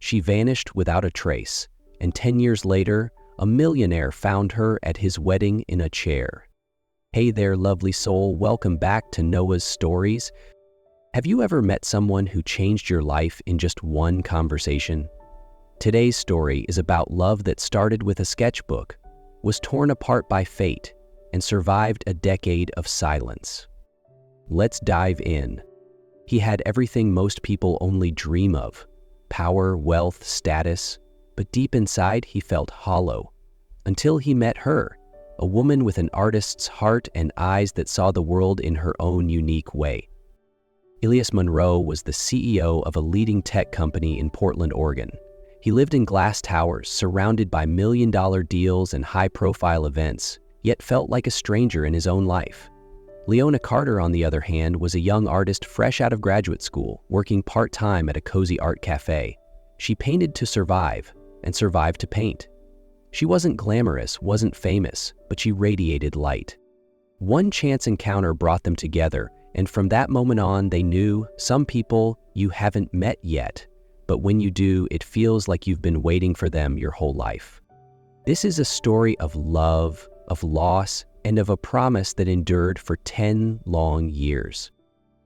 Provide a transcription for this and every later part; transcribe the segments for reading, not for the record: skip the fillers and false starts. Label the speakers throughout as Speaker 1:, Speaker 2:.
Speaker 1: She vanished without a trace, and 10 years later, a millionaire found her at his wedding in a chair. Hey there, lovely soul. Welcome back to Noah's Stories. Have you ever met someone who changed your life in just one conversation? Today's story is about love that started with a sketchbook, was torn apart by fate, and survived a decade of silence. Let's dive in. He had everything most people only dream of: power, wealth, status, but deep inside he felt hollow. Until he met her, a woman with an artist's heart and eyes that saw the world in her own unique way. Elias Monroe was the CEO of a leading tech company in Portland, Oregon. He lived in glass towers, surrounded by million-dollar deals and high-profile events, yet felt like a stranger in his own life. Leona Carter, on the other hand, was a young artist fresh out of graduate school, working part-time at a cozy art cafe. She painted to survive, and survived to paint. She wasn't glamorous, wasn't famous, but she radiated light. One chance encounter brought them together, and from that moment on, they knew some people you haven't met yet, but when you do, it feels like you've been waiting for them your whole life. This is a story of love, of loss, and of a promise that endured for 10 long years.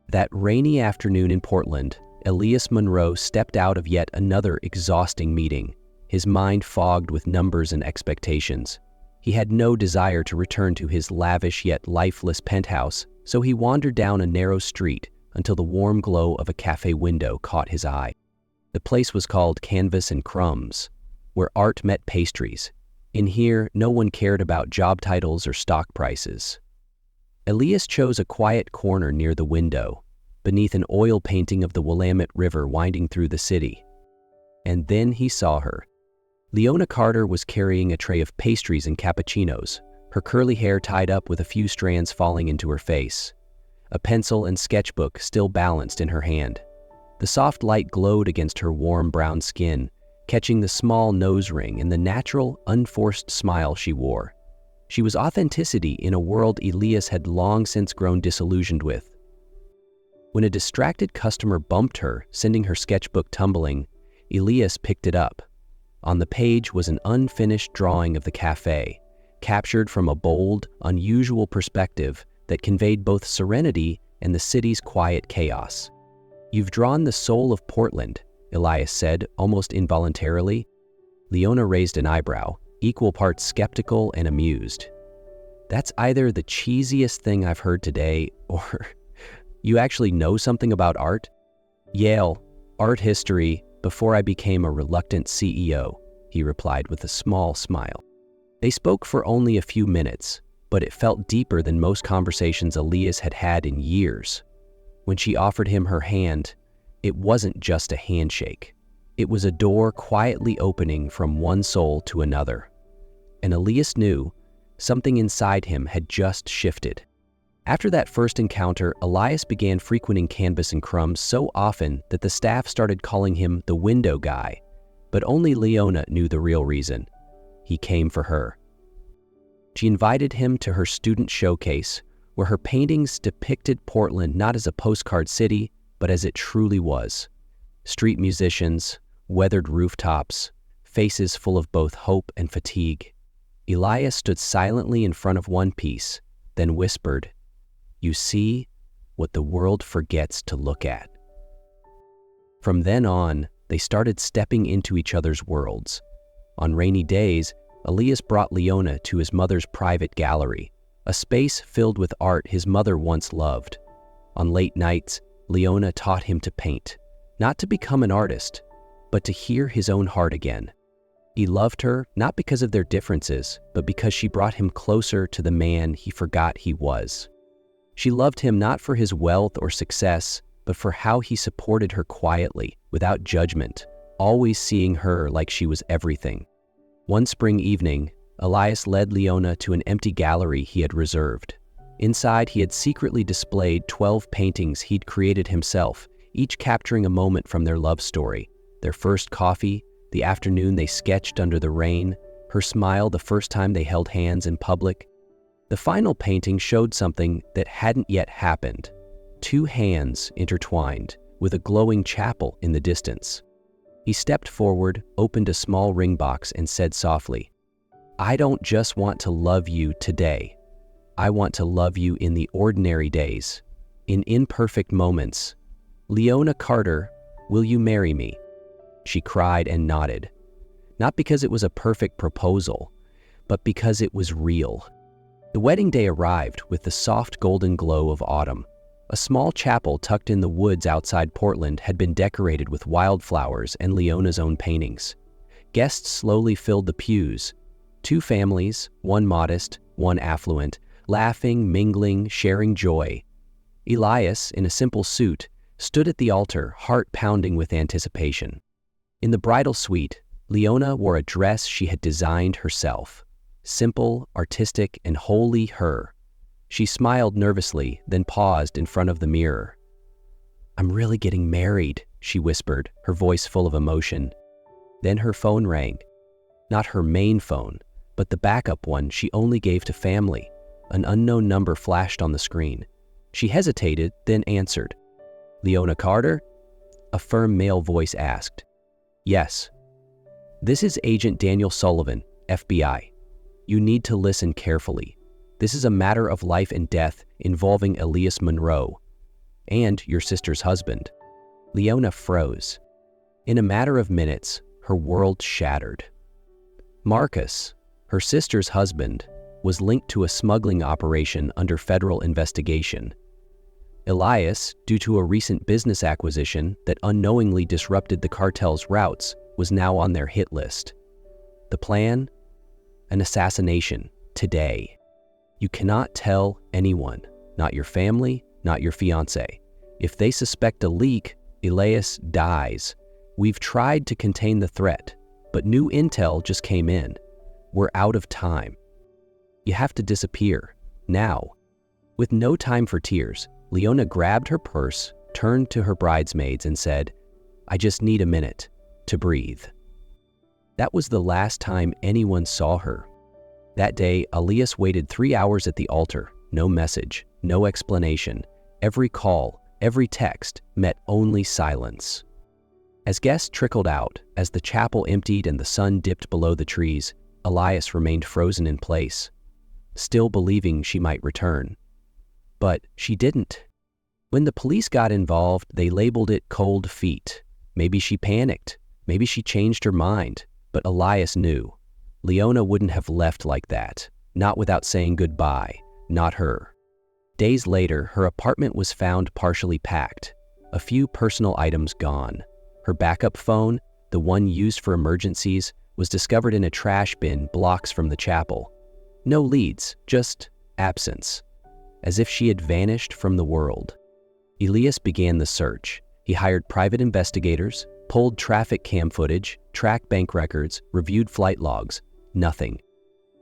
Speaker 1: That rainy afternoon in Portland, Elias Monroe stepped out of yet another exhausting meeting, his mind fogged with numbers and expectations. He had no desire to return to his lavish yet lifeless penthouse, so he wandered down a narrow street until the warm glow of a cafe window caught his eye. The place was called Canvas and Crumbs, where art met pastries. In here, no one cared about job titles or stock prices. Elias chose a quiet corner near the window, beneath an oil painting of the Willamette River winding through the city. And then he saw her. Leona Carter was carrying a tray of pastries and cappuccinos, her curly hair tied up with a few strands falling into her face. A pencil and sketchbook still balanced in her hand. The soft light glowed against her warm brown skin, catching the small nose ring and the natural, unforced smile she wore. She was authenticity in a world Elias had long since grown disillusioned with. When a distracted customer bumped her, sending her sketchbook tumbling, Elias picked it up. On the page was an unfinished drawing of the cafe, captured from a bold, unusual perspective that conveyed both serenity and the city's quiet chaos. "You've drawn the soul of Portland," Elias said, almost involuntarily. Leona raised an eyebrow, equal parts skeptical and amused. "That's either the cheesiest thing I've heard today, or you actually know something about art?" "Yale, art history, before I became a reluctant CEO," he replied with a small smile. They spoke for only a few minutes, but it felt deeper than most conversations Elias had had in years. When she offered him her hand, it wasn't just a handshake. It was a door quietly opening from one soul to another. And Elias knew something inside him had just shifted. After that first encounter, Elias began frequenting Canvas and Crumbs so often that the staff started calling him the window guy. But only Leona knew the real reason. He came for her. She invited him to her student showcase, where her paintings depicted Portland not as a postcard city, but as it truly was. Street musicians, weathered rooftops, faces full of both hope and fatigue. Elias stood silently in front of one piece, then whispered, "You see what the world forgets to look at." From then on, they started stepping into each other's worlds. On rainy days, Elias brought Leona to his mother's private gallery, a space filled with art his mother once loved. On late nights, Leona taught him to paint, not to become an artist, but to hear his own heart again. He loved her not because of their differences, but because she brought him closer to the man he forgot he was. She loved him not for his wealth or success, but for how he supported her quietly, without judgment, always seeing her like she was everything. One spring evening, Elias led Leona to an empty gallery he had reserved. Inside, he had secretly displayed 12 paintings he'd created himself, each capturing a moment from their love story. Their first coffee, the afternoon they sketched under the rain, her smile the first time they held hands in public. The final painting showed something that hadn't yet happened. 2 hands intertwined, with a glowing chapel in the distance. He stepped forward, opened a small ring box, and said softly, "I don't just want to love you today. I want to love you in the ordinary days, in imperfect moments. Leona Carter, will you marry me?" She cried and nodded, not because it was a perfect proposal, but because it was real. The wedding day arrived with the soft golden glow of autumn. A small chapel tucked in the woods outside Portland had been decorated with wildflowers and Leona's own paintings. Guests slowly filled the pews. Two families, one modest, one affluent, laughing, mingling, sharing joy. Elias, in a simple suit, stood at the altar, heart pounding with anticipation. In the bridal suite, Leona wore a dress she had designed herself. Simple, artistic, and wholly her. She smiled nervously, then paused in front of the mirror. "I'm really getting married," she whispered, her voice full of emotion. Then her phone rang. Not her main phone, but the backup one she only gave to family. An unknown number flashed on the screen. She hesitated, then answered. "Leona Carter?" A firm male voice asked. "Yes." "This is Agent Daniel Sullivan, FBI. You need to listen carefully. This is a matter of life and death involving Elias Monroe and your sister's husband." Leona froze. In a matter of minutes, her world shattered. Marcus, her sister's husband, was linked to a smuggling operation under federal investigation. Elias, due to a recent business acquisition that unknowingly disrupted the cartel's routes, was now on their hit list. The plan? An assassination, today. You cannot tell anyone, not your family, not your fiancé. If they suspect a leak, Elias dies. We've tried to contain the threat, but new intel just came in. We're out of time. You have to disappear, now. With no time for tears, Leona grabbed her purse, turned to her bridesmaids and said, "I just need a minute to breathe." That was the last time anyone saw her. That day, Elias waited 3 hours at the altar. No message, no explanation. Every call, every text met only silence. As guests trickled out, as the chapel emptied and the sun dipped below the trees, Elias remained frozen in place, still believing she might return. But she didn't. When the police got involved, they labeled it cold feet. Maybe she panicked. Maybe she changed her mind. But Elias knew. Leona wouldn't have left like that. Not without saying goodbye. Not her. Days later, her apartment was found partially packed. A few personal items gone. Her backup phone, the one used for emergencies, was discovered in a trash bin blocks from the chapel. No leads, just absence. As if she had vanished from the world. Elias began the search. He hired private investigators, pulled traffic cam footage, tracked bank records, reviewed flight logs. Nothing.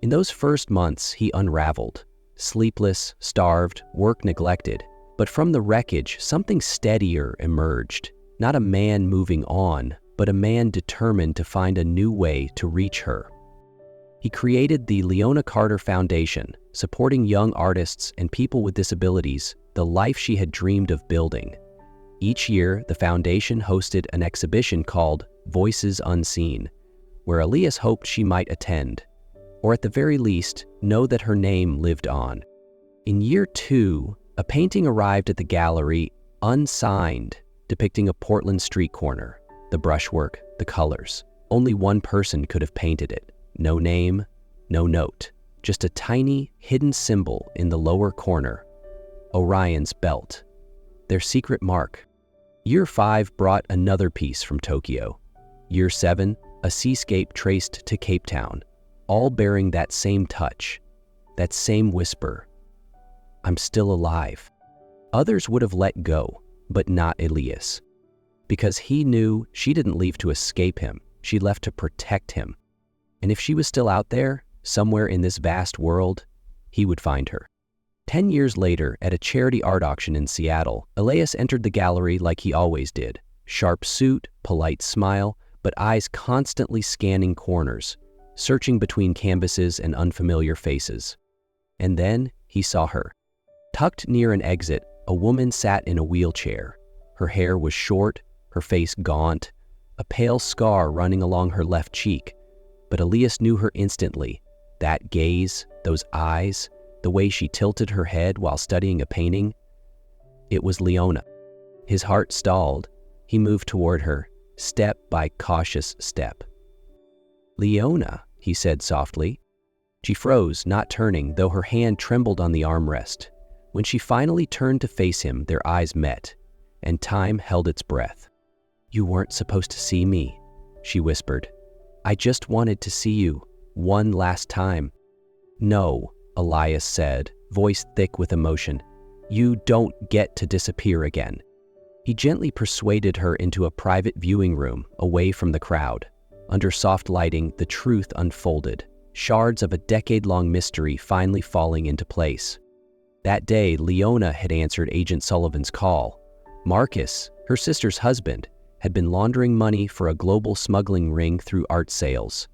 Speaker 1: In those first months, he unraveled. Sleepless, starved, work neglected. But from the wreckage, something steadier emerged. Not a man moving on, but a man determined to find a new way to reach her. He created the Leona Carter Foundation, supporting young artists and people with disabilities, the life she had dreamed of building. Each year, the foundation hosted an exhibition called Voices Unseen, where Elias hoped she might attend, or at the very least, know that her name lived on. In year 2, a painting arrived at the gallery, unsigned, depicting a Portland street corner. The brushwork, the colors. Only one person could have painted it. No name, no note. Just a tiny, hidden symbol in the lower corner. Orion's belt. Their secret mark. Year 5 brought another piece from Tokyo. Year 7, a seascape traced to Cape Town, all bearing that same touch, that same whisper. "I'm still alive." Others would have let go, but not Elias. Because he knew she didn't leave to escape him, she left to protect him. And if she was still out there, somewhere in this vast world, he would find her. 10 years later, at a charity art auction in Seattle, Elias entered the gallery like he always did. Sharp suit, polite smile, but eyes constantly scanning corners, searching between canvases and unfamiliar faces. And then he saw her. Tucked near an exit, a woman sat in a wheelchair. Her hair was short, her face gaunt, a pale scar running along her left cheek, but Elias knew her instantly. That gaze, those eyes, the way she tilted her head while studying a painting. It was Leona. His heart stalled. He moved toward her, step by cautious step. "Leona," he said softly. She froze, not turning, though her hand trembled on the armrest. When she finally turned to face him, their eyes met, and time held its breath. "You weren't supposed to see me," she whispered. "I just wanted to see you, one last time." "No," Elias said, voice thick with emotion. "You don't get to disappear again." He gently persuaded her into a private viewing room, away from the crowd. Under soft lighting, the truth unfolded, shards of a decade-long mystery finally falling into place. That day, Leona had answered Agent Sullivan's call. Marcus, her sister's husband, had been laundering money for a global smuggling ring through art sales.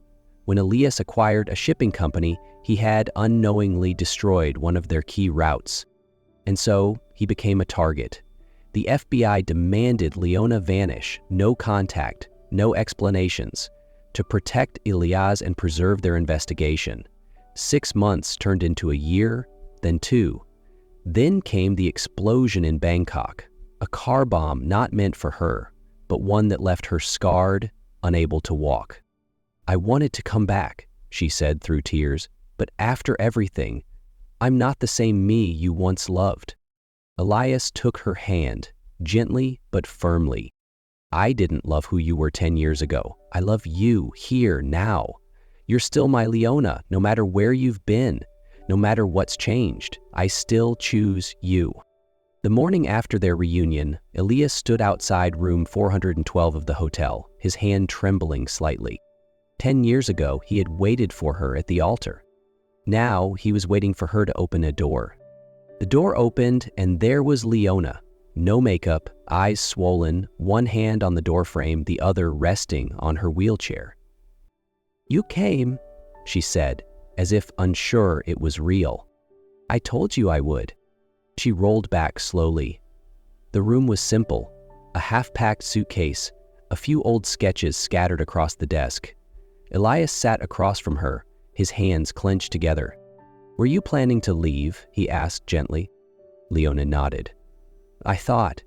Speaker 1: When Elias acquired a shipping company, he had unknowingly destroyed one of their key routes. And so, he became a target. The FBI demanded Leona vanish, no contact, no explanations, to protect Elias and preserve their investigation. 6 months turned into a year, then 2. Then came the explosion in Bangkok, a car bomb not meant for her, but one that left her scarred, unable to walk. "I wanted to come back," she said through tears, "but after everything, I'm not the same me you once loved." Elias took her hand, gently but firmly. "I didn't love who you were 10 years ago. I love you, here, now. You're still my Leona, no matter where you've been, no matter what's changed. I still choose you." The morning after their reunion, Elias stood outside room 412 of the hotel, his hand trembling slightly. 10 years ago, he had waited for her at the altar. Now, he was waiting for her to open a door. The door opened, and there was Leona. No makeup, eyes swollen, one hand on the doorframe, the other resting on her wheelchair. "You came," she said, as if unsure it was real. "I told you I would." She rolled back slowly. The room was simple, a half-packed suitcase, a few old sketches scattered across the desk. Elias sat across from her, his hands clenched together. "Were you planning to leave?" he asked gently. Leona nodded. "I thought,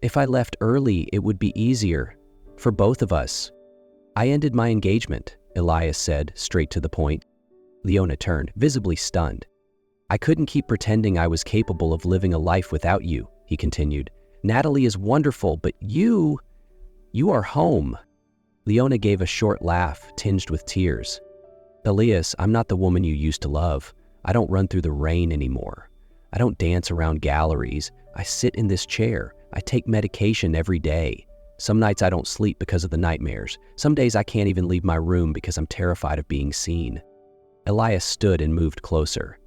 Speaker 1: if I left early, it would be easier, for both of us." "I ended my engagement," Elias said, straight to the point. Leona turned, visibly stunned. "I couldn't keep pretending I was capable of living a life without you," he continued. "Natalie is wonderful, but you are home." Leona gave a short laugh, tinged with tears. "Elias, I'm not the woman you used to love. I don't run through the rain anymore. I don't dance around galleries. I sit in this chair. I take medication every day. Some nights I don't sleep because of the nightmares. Some days I can't even leave my room because I'm terrified of being seen." Elias stood and moved closer.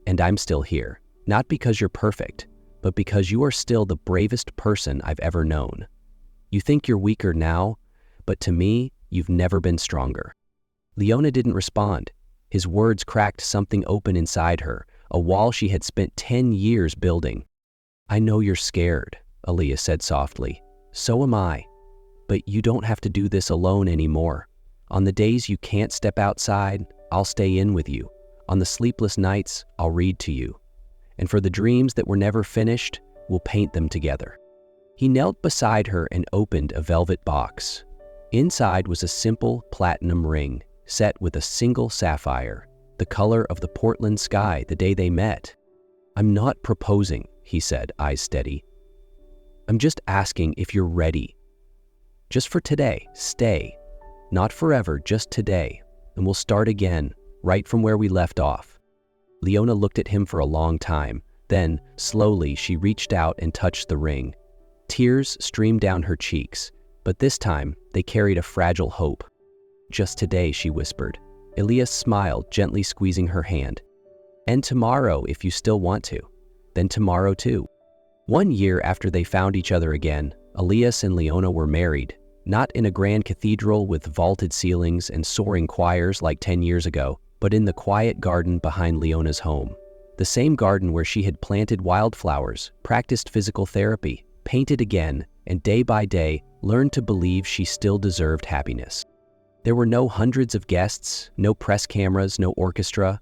Speaker 1: "And I'm still here, not because you're perfect, but because you are still the bravest person I've ever known. You think you're weaker now, but to me, you've never been stronger." Leona didn't respond. His words cracked something open inside her, a wall she had spent 10 years building. "I know you're scared," Elias said softly. "So am I. But you don't have to do this alone anymore. On the days you can't step outside, I'll stay in with you. On the sleepless nights, I'll read to you. And for the dreams that were never finished, we'll paint them together." He knelt beside her and opened a velvet box. Inside was a simple platinum ring, set with a single sapphire, the color of the Portland sky the day they met. "I'm not proposing," he said, eyes steady. "I'm just asking if you're ready. Just for today, stay. Not forever, just today. And we'll start again, right from where we left off." Leona looked at him for a long time. Then, slowly, she reached out and touched the ring. Tears streamed down her cheeks, but this time, they carried a fragile hope. "Just today," she whispered. Elias smiled, gently squeezing her hand. "And tomorrow, if you still want to. Then tomorrow too." 1 year after they found each other again, Elias and Leona were married, not in a grand cathedral with vaulted ceilings and soaring choirs like 10 years ago, but in the quiet garden behind Leona's home. The same garden where she had planted wildflowers, practiced physical therapy, painted again, and day by day learned to believe she still deserved happiness. There were no hundreds of guests, no press cameras, no orchestra,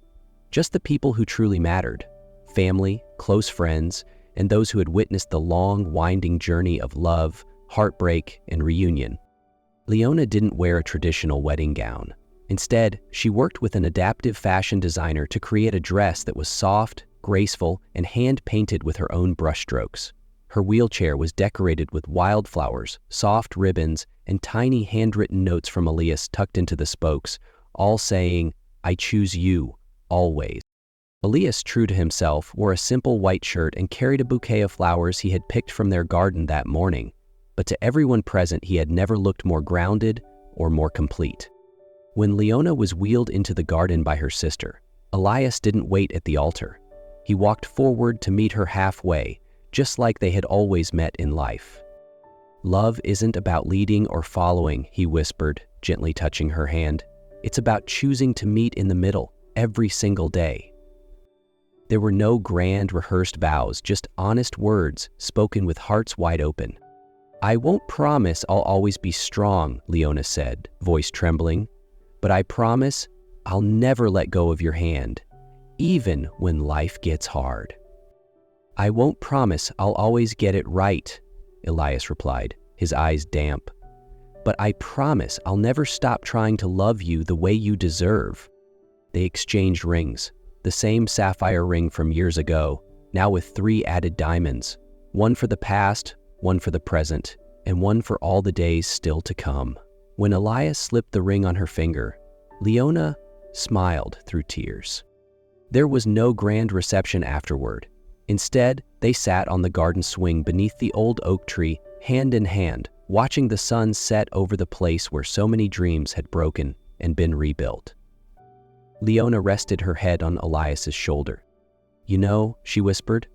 Speaker 1: just the people who truly mattered: family, close friends, and those who had witnessed the long, winding journey of love, heartbreak, and reunion. Leona didn't wear a traditional wedding gown. Instead, she worked with an adaptive fashion designer to create a dress that was soft, graceful, and hand-painted with her own brushstrokes. Her wheelchair was decorated with wildflowers, soft ribbons, and tiny handwritten notes from Elias tucked into the spokes, all saying, "I choose you, always." Elias, true to himself, wore a simple white shirt and carried a bouquet of flowers he had picked from their garden that morning. But to everyone present, he had never looked more grounded or more complete. When Leona was wheeled into the garden by her sister, Elias didn't wait at the altar. He walked forward to meet her halfway, just like they had always met in life. "Love isn't about leading or following," he whispered, gently touching her hand. "It's about choosing to meet in the middle every single day." There were no grand, rehearsed vows, just honest words spoken with hearts wide open. "I won't promise I'll always be strong," Leona said, voice trembling, "but I promise I'll never let go of your hand, even when life gets hard." "I won't promise I'll always get it right," Elias replied, his eyes damp, "but I promise I'll never stop trying to love you the way you deserve." They exchanged rings, the same sapphire ring from years ago, now with 3 added diamonds, one for the past, one for the present, and one for all the days still to come. When Elias slipped the ring on her finger, Leona smiled through tears. There was no grand reception afterward. Instead, they sat on the garden swing beneath the old oak tree, hand in hand, watching the sun set over the place where so many dreams had broken and been rebuilt. Leona rested her head on Elias's shoulder. "You know," she whispered,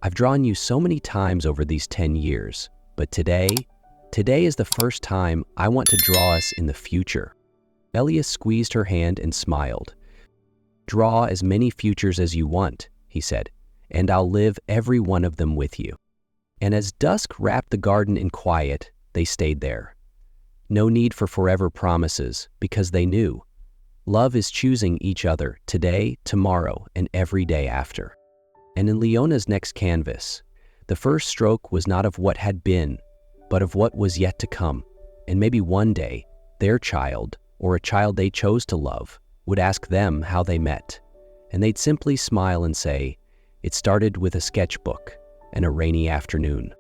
Speaker 1: "I've drawn you so many times over these 10 years, but today is the first time I want to draw us in the future." Elias squeezed her hand and smiled. "Draw as many futures as you want," he said, "and I'll live every one of them with you." And as dusk wrapped the garden in quiet, they stayed there. No need for forever promises, because they knew love is choosing each other today, tomorrow, and every day after. And in Leona's next canvas, the first stroke was not of what had been, but of what was yet to come. And maybe one day, their child, or a child they chose to love, would ask them how they met. And they'd simply smile and say, "It started with a sketchbook and a rainy afternoon."